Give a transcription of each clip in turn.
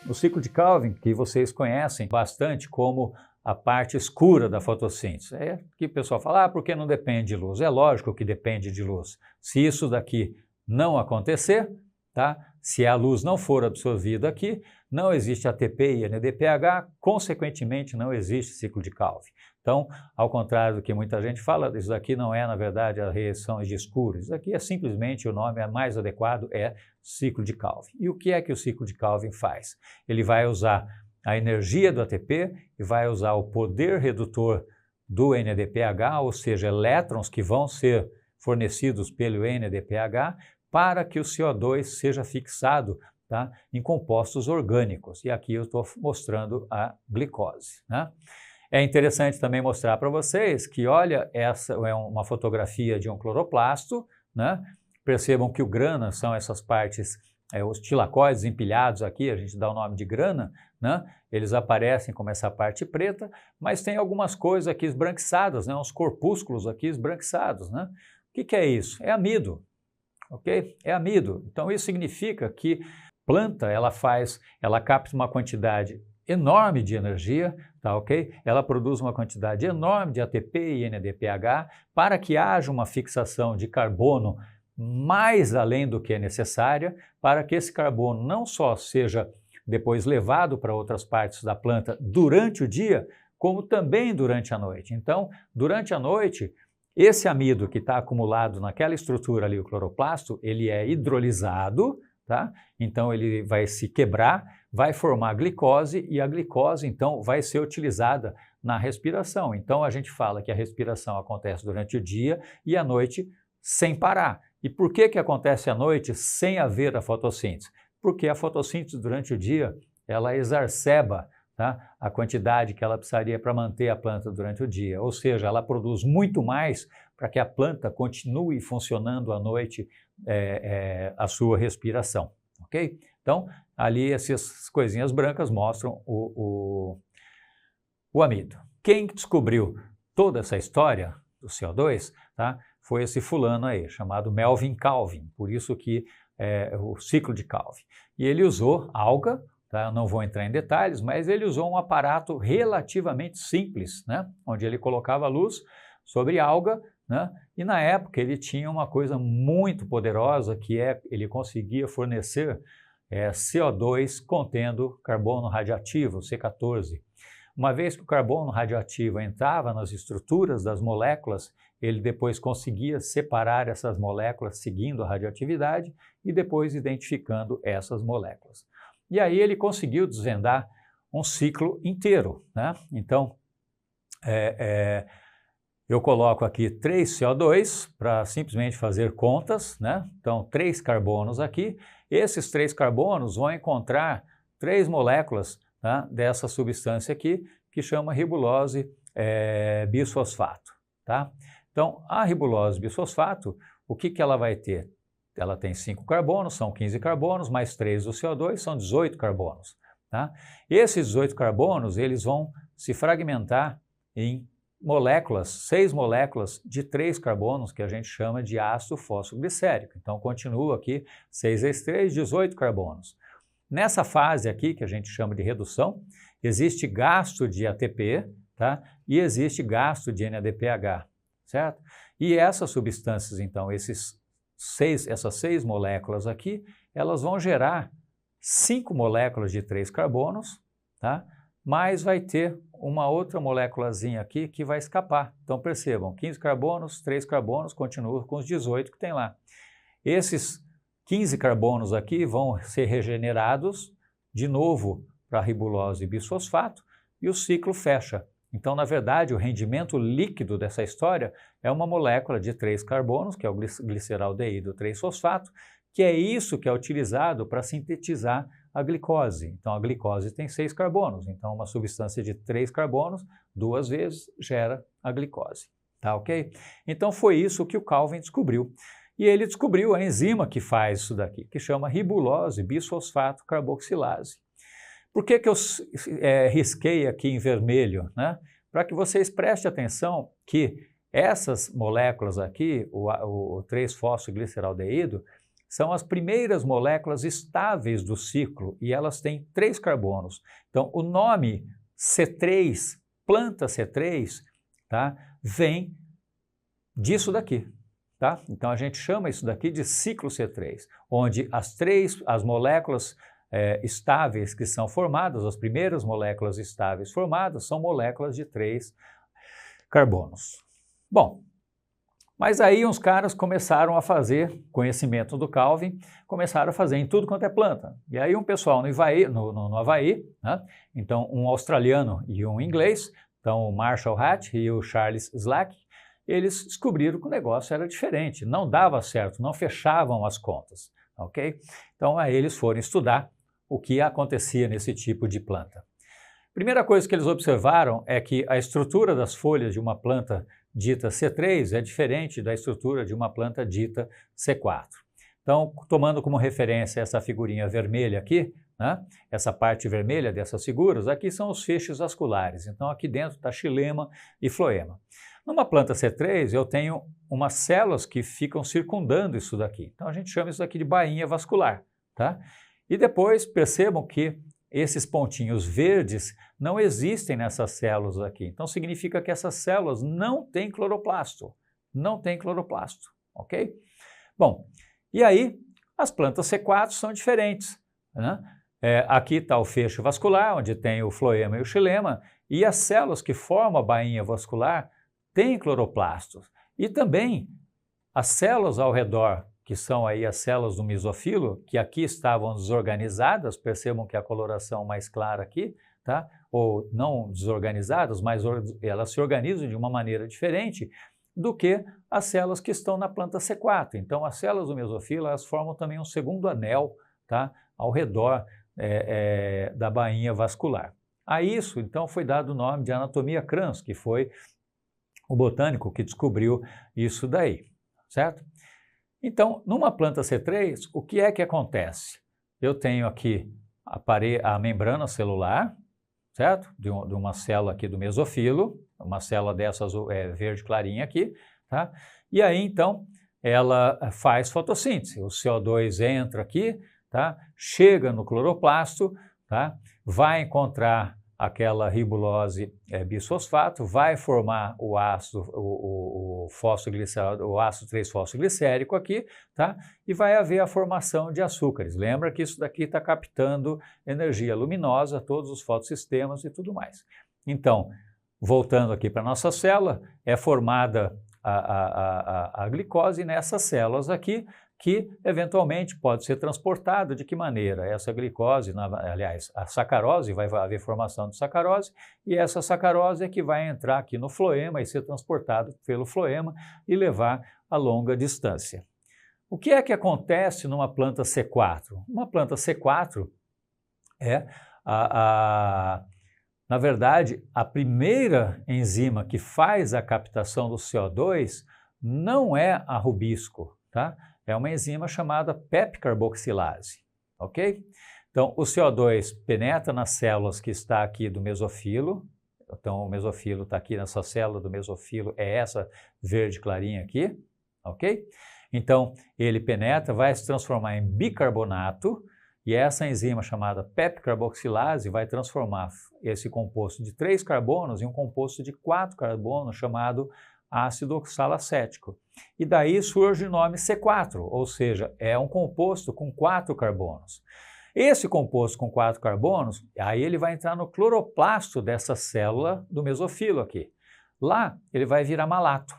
O ciclo de Calvin, que vocês conhecem bastante como a parte escura da fotossíntese. É que o pessoal fala, porque não depende de luz. É lógico que depende de luz. Se isso daqui não acontecer, tá? Se a luz não for absorvida aqui, não existe ATP e NADPH, consequentemente não existe ciclo de Calvin. Então, ao contrário do que muita gente fala, isso daqui não é, na verdade, a reação de escuro. Isso aqui é simplesmente, o nome mais adequado é ciclo de Calvin. E o que é que o ciclo de Calvin faz? Ele vai usar a energia do ATP e vai usar o poder redutor do NADPH, ou seja, elétrons que vão ser fornecidos pelo NADPH, para que o CO2 seja fixado, tá, em compostos orgânicos. E aqui eu estou mostrando a glicose, né? É interessante também mostrar para vocês que, olha, essa é uma fotografia de um cloroplasto, né? Percebam que o grana são essas partes, os tilacóides empilhados aqui, a gente dá o nome de grana, né? Eles aparecem como essa parte preta, mas tem algumas coisas aqui esbranquiçadas, né? Uns corpúsculos aqui esbranquiçados, né? O que é isso? É amido, ok? É amido. Então isso significa que planta, ela capta uma quantidade enorme de energia, tá ok? Ela produz uma quantidade enorme de ATP e NADPH para que haja uma fixação de carbono mais além do que é necessária, para que esse carbono não só seja depois levado para outras partes da planta durante o dia, como também durante a noite. Então, durante a noite, esse amido que está acumulado naquela estrutura ali, o cloroplasto, ele é hidrolisado, tá? Então ele vai se quebrar, vai formar glicose e a glicose então vai ser utilizada na respiração. Então a gente fala que a respiração acontece durante o dia e à noite sem parar. E por que acontece à noite sem haver a fotossíntese? Porque a fotossíntese durante o dia ela exacerba, tá, a quantidade que ela precisaria para manter a planta durante o dia. Ou seja, ela produz muito mais para que a planta continue funcionando à noite a sua respiração, ok? Então, ali essas coisinhas brancas mostram o amido. Quem descobriu toda essa história do CO2, tá, foi esse fulano aí, chamado Melvin Calvin, por isso que é o ciclo de Calvin. E ele usou alga, tá, eu não vou entrar em detalhes, mas ele usou um aparato relativamente simples, né, onde ele colocava luz sobre alga, né, e na época ele tinha uma coisa muito poderosa que ele conseguia fornecer CO2 contendo carbono radioativo, C14. Uma vez que o carbono radioativo entrava nas estruturas das moléculas, ele depois conseguia separar essas moléculas seguindo a radioatividade e depois identificando essas moléculas. E aí ele conseguiu desvendar um ciclo inteiro, né? Então, eu coloco aqui 3 CO2 para simplesmente fazer contas, né? Então, 3 carbonos aqui. Esses 3 carbonos vão encontrar 3 moléculas, tá, dessa substância aqui, que chama ribulose bisfosfato, tá? Então, a ribulose bisfosfato, o que ela vai ter? Ela tem 5 carbonos, são 15 carbonos, mais 3 do CO2, são 18 carbonos, tá? Esses 18 carbonos, eles vão se fragmentar em moléculas, 6 moléculas de 3 carbonos, que a gente chama de ácido fosfoglicérico. Então, continua aqui, 6 vezes 3, 18 carbonos. Nessa fase aqui, que a gente chama de redução, existe gasto de ATP, tá? E existe gasto de NADPH, certo? E essas substâncias, então, essas 6 moléculas aqui, elas vão gerar 5 moléculas de 3 carbonos, tá? Mas vai ter uma outra moléculazinha aqui que vai escapar. Então percebam, 15 carbonos, 3 carbonos, continuam com os 18 que tem lá. Esses 15 carbonos aqui vão ser regenerados de novo para a ribulose bisfosfato e o ciclo fecha. Então, na verdade, o rendimento líquido dessa história é uma molécula de 3 carbonos, que é o gliceraldeído 3-fosfato, que é isso que é utilizado para sintetizar a glicose. Então, a glicose tem 6 carbonos. Então, uma substância de 3 carbonos, 2 vezes, gera a glicose. Tá ok? Então, foi isso que o Calvin descobriu. E ele descobriu a enzima que faz isso daqui, que chama ribulose bisfosfato carboxilase. Por que eu risquei aqui em vermelho, né? Para que vocês prestem atenção que essas moléculas aqui, o 3-fosfogliceraldeído, são as primeiras moléculas estáveis do ciclo e elas têm 3 carbonos. Então, o nome C3, planta C3, tá, vem disso daqui. Tá? Então, a gente chama isso daqui de ciclo C3, onde as moléculas estáveis que são formadas, as primeiras moléculas estáveis formadas, são moléculas de 3 carbonos. Bom, mas aí uns caras começaram a fazer, conhecimento do Calvin, começaram a fazer em tudo quanto é planta. E aí um pessoal no Havaí, né? Então um australiano e um inglês, então o Marshall Hatt e o Charles Slack, eles descobriram que o negócio era diferente, não dava certo, não fechavam as contas, ok? Então aí eles foram estudar o que acontecia nesse tipo de planta. Primeira coisa que eles observaram é que a estrutura das folhas de uma planta dita C3 é diferente da estrutura de uma planta dita C4. Então, tomando como referência essa figurinha vermelha aqui, né, essa parte vermelha dessas figuras, aqui são os feixes vasculares. Então, aqui dentro está xilema e floema. Numa planta C3, eu tenho umas células que ficam circundando isso daqui. Então, a gente chama isso daqui de bainha vascular. Tá? E depois, percebam que esses pontinhos verdes não existem nessas células aqui. Então, significa que essas células não têm cloroplasto. Não tem cloroplasto, ok? Bom, e aí as plantas C4 são diferentes, né? Aqui está o feixe vascular, onde tem o floema e o xilema, e as células que formam a bainha vascular têm cloroplastos. E também as células ao redor, que são aí as células do mesofilo, que aqui estavam desorganizadas, percebam que a coloração mais clara aqui, tá? Ou não desorganizadas, mas elas se organizam de uma maneira diferente do que as células que estão na planta C4. Então, as células do mesofilo, elas formam também um segundo anel, tá? Ao redor da bainha vascular. A isso, então, foi dado o nome de anatomia crans, que foi o botânico que descobriu isso daí, certo? Então, numa planta C3, o que é que acontece? Eu tenho aqui a membrana celular, certo? De uma célula aqui do mesofilo, uma célula dessas verde clarinha aqui, tá? E aí, então, ela faz fotossíntese. O CO2 entra aqui, tá? Chega no cloroplasto, tá? Vai encontrar aquela ribulose bisfosfato, vai formar o ácido, o ácido 3-fosfoglicérico aqui, tá? E vai haver a formação de açúcares. Lembra que isso daqui está captando energia luminosa, todos os fotossistemas e tudo mais. Então, voltando aqui para a nossa célula, é formada a glicose nessas células aqui, que eventualmente pode ser transportada. De que maneira? Essa glicose, aliás, a sacarose, vai haver formação de sacarose, e essa sacarose é que vai entrar aqui no floema e ser transportado pelo floema e levar a longa distância. O que é que acontece numa planta C4? Uma planta C4 na verdade, a primeira enzima que faz a captação do CO2 não é a rubisco, tá? É uma enzima chamada PEP-carboxilase, ok? Então, o CO2 penetra nas células que está aqui do mesofilo. Então, o mesofilo está aqui nessa célula do mesofilo, é essa verde clarinha aqui, ok? Então, ele penetra, vai se transformar em bicarbonato, e essa enzima chamada PEP-carboxilase vai transformar esse composto de 3 carbonos em um composto de 4 carbonos chamado ácido oxalacético. E daí surge o nome C4, ou seja, é um composto com 4 carbonos. Esse composto com 4 carbonos, aí ele vai entrar no cloroplasto dessa célula do mesofilo aqui. Lá ele vai virar malato,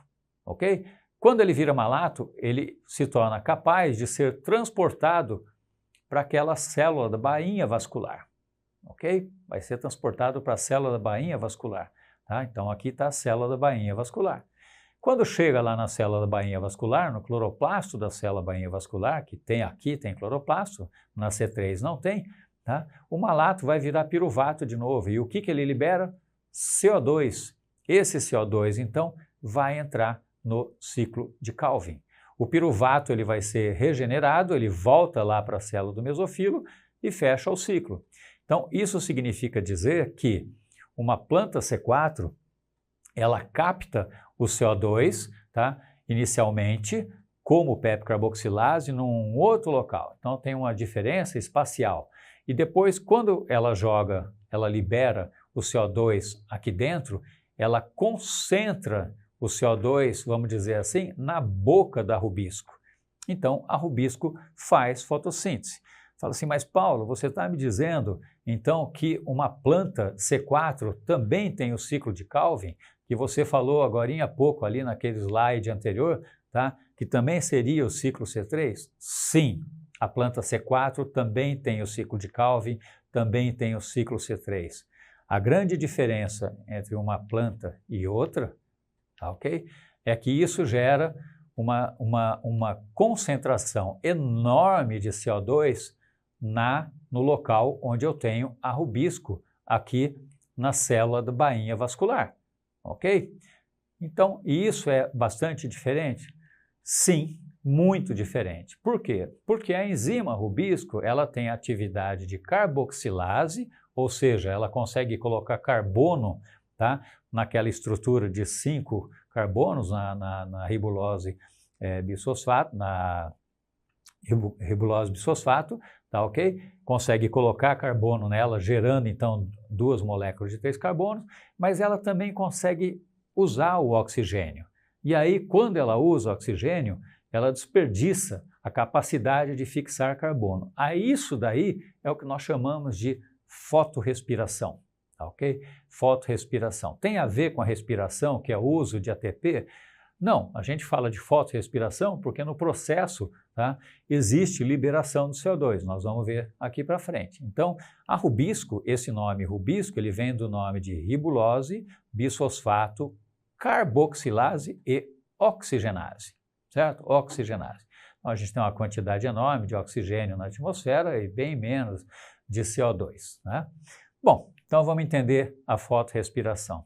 ok? Quando ele vira malato, ele se torna capaz de ser transportado para aquela célula da bainha vascular, ok? Vai ser transportado para a célula da bainha vascular, tá? Então aqui está a célula da bainha vascular. Quando chega lá na célula da bainha vascular, no cloroplasto da célula bainha vascular, que tem aqui, tem cloroplasto, na C3 não tem, tá? O malato vai virar piruvato de novo. E o que ele libera? CO2. Esse CO2, então, vai entrar no ciclo de Calvin. O piruvato ele vai ser regenerado, ele volta lá para a célula do mesofilo e fecha o ciclo. Então, isso significa dizer que uma planta C4, ela capta o CO2, tá? Inicialmente, como PEP-carboxilase num outro local. Então tem uma diferença espacial. E depois, quando ela joga, ela libera o CO2 aqui dentro, ela concentra o CO2, vamos dizer assim, na boca da rubisco. Então, a rubisco faz fotossíntese. Fala assim, mas Paulo, você está me dizendo, então, que uma planta C4 também tem o ciclo de Calvin, que você falou agorinha há pouco ali naquele slide anterior, tá? Que também seria o ciclo C3? Sim, a planta C4 também tem o ciclo de Calvin, também tem o ciclo C3. A grande diferença entre uma planta e outra, tá, ok? É que isso gera uma concentração enorme de CO2 no local onde eu tenho a rubisco, aqui na célula da bainha vascular, ok? Então, isso é bastante diferente? Sim, muito diferente. Por quê? Porque a enzima rubisco, ela tem atividade de carboxilase, ou seja, ela consegue colocar carbono, tá, naquela estrutura de 5 carbonos na ribulose bisfosfato, na ribulose bisfosfato, tá, ok? Consegue colocar carbono nela, gerando então 2 moléculas de 3 carbonos, mas ela também consegue usar o oxigênio. E aí, quando ela usa o oxigênio, ela desperdiça a capacidade de fixar carbono. Aí isso daí é o que nós chamamos de fotorrespiração, tá, ok? Fotorrespiração. Tem a ver com a respiração, que é o uso de ATP? Não, a gente fala de fotorrespiração porque no processo, tá, existe liberação de CO2, nós vamos ver aqui para frente. Então, a rubisco, esse nome rubisco, ele vem do nome de ribulose, bisfosfato, carboxilase e oxigenase, certo? Oxigenase. Então, a gente tem uma quantidade enorme de oxigênio na atmosfera e bem menos de CO2, né? Bom, então vamos entender a fotorrespiração.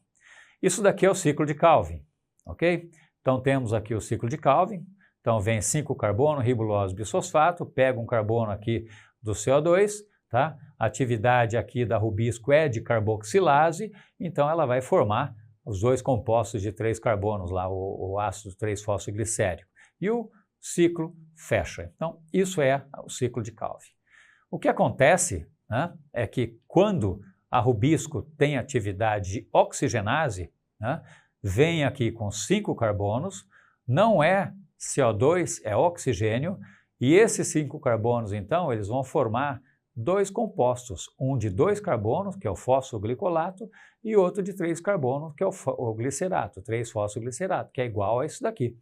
Isso daqui é o ciclo de Calvin, ok? Então temos aqui o ciclo de Calvin, então vem 5 carbono, ribulose bisfosfato, pega um carbono aqui do CO2, tá? A atividade aqui da rubisco é de carboxilase, então ela vai formar os 2 compostos de 3 carbonos lá, o ácido 3-fosfoglicérico. E o ciclo fecha. Então isso é o ciclo de Calvin. O que acontece, né, é que quando a rubisco tem atividade de oxigenase, né, vem aqui com 5 carbonos, não é CO2, é oxigênio, e esses 5 carbonos, então, eles vão formar 2 compostos, um de 2 carbonos, que é o fosfoglicolato, e outro de 3 carbonos, que é o glicerato, 3-fosfoglicerato, que é igual a esse daqui.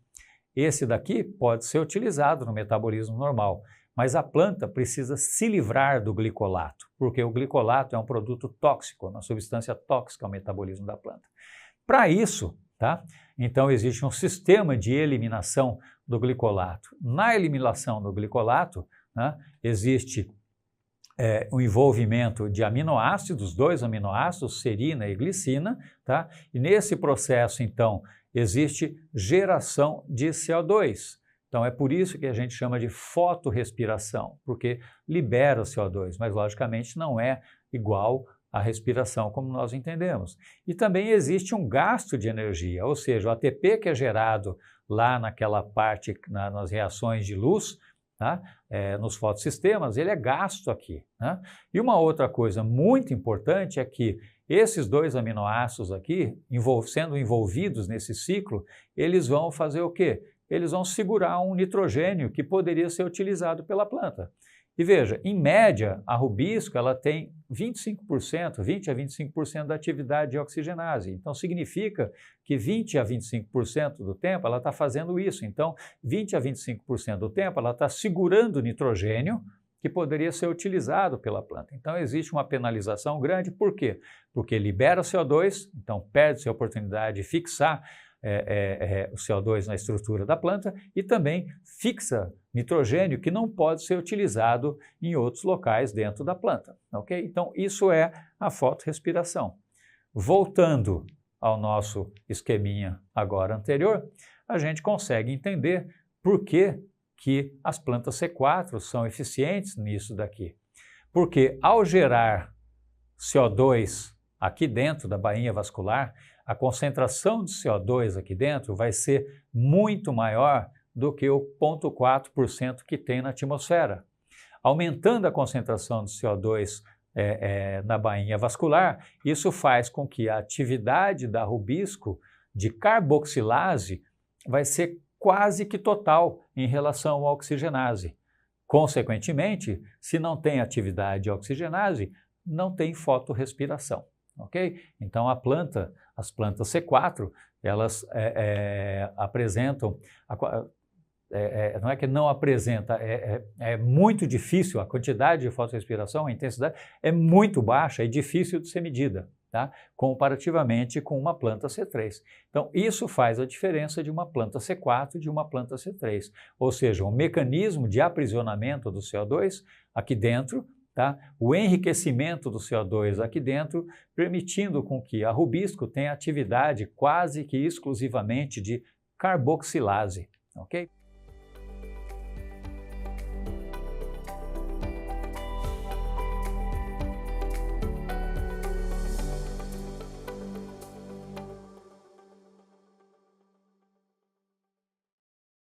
Esse daqui pode ser utilizado no metabolismo normal, mas a planta precisa se livrar do glicolato, porque o glicolato é um produto tóxico, uma substância tóxica ao metabolismo da planta. Para isso, tá? Então existe um sistema de eliminação do glicolato. Na eliminação do glicolato, né, existe o envolvimento de aminoácidos, 2 aminoácidos, serina e glicina, tá? E nesse processo, então, existe geração de CO2. Então é por isso que a gente chama de fotorrespiração, porque libera o CO2, mas logicamente não é igual a respiração como nós entendemos. E também existe um gasto de energia, ou seja, o ATP que é gerado lá naquela parte, nas reações de luz, tá? Nos fotossistemas, ele é gasto aqui, né? E uma outra coisa muito importante é que esses 2 aminoácidos aqui, sendo envolvidos nesse ciclo, eles vão fazer o quê? Eles vão segurar um nitrogênio que poderia ser utilizado pela planta. E veja, em média, a rubisco ela tem 25%, 20 a 25% da atividade de oxigenase. Então, significa que 20 a 25% do tempo ela está fazendo isso. Então, 20 a 25% do tempo ela está segurando nitrogênio que poderia ser utilizado pela planta. Então, existe uma penalização grande. Por quê? Porque libera CO2, então perde-se a oportunidade de fixar o CO2 na estrutura da planta e também fixa nitrogênio que não pode ser utilizado em outros locais dentro da planta, ok? Então, isso é a fotorrespiração. Voltando ao nosso esqueminha agora anterior, a gente consegue entender por que as plantas C4 são eficientes nisso daqui. Porque ao gerar CO2 aqui dentro da bainha vascular, a concentração de CO2 aqui dentro vai ser muito maior do que o 0,4% que tem na atmosfera. Aumentando a concentração de CO2 na bainha vascular, isso faz com que a atividade da rubisco de carboxilase vai ser quase que total em relação à oxigenase. Consequentemente, se não tem atividade de oxigenase, não tem fotorrespiração, ok? Então as plantas C4, elas apresentam, não é que não apresenta, é muito difícil, a quantidade de fotorrespiração, a intensidade é muito baixa e difícil de ser medida, tá? Comparativamente com uma planta C3. Então, isso faz a diferença de uma planta C4 e de uma planta C3. Ou seja, o mecanismo de aprisionamento do CO2 aqui dentro, tá? O enriquecimento do CO2 aqui dentro, permitindo com que a rubisco tenha atividade quase que exclusivamente de carboxilase, ok?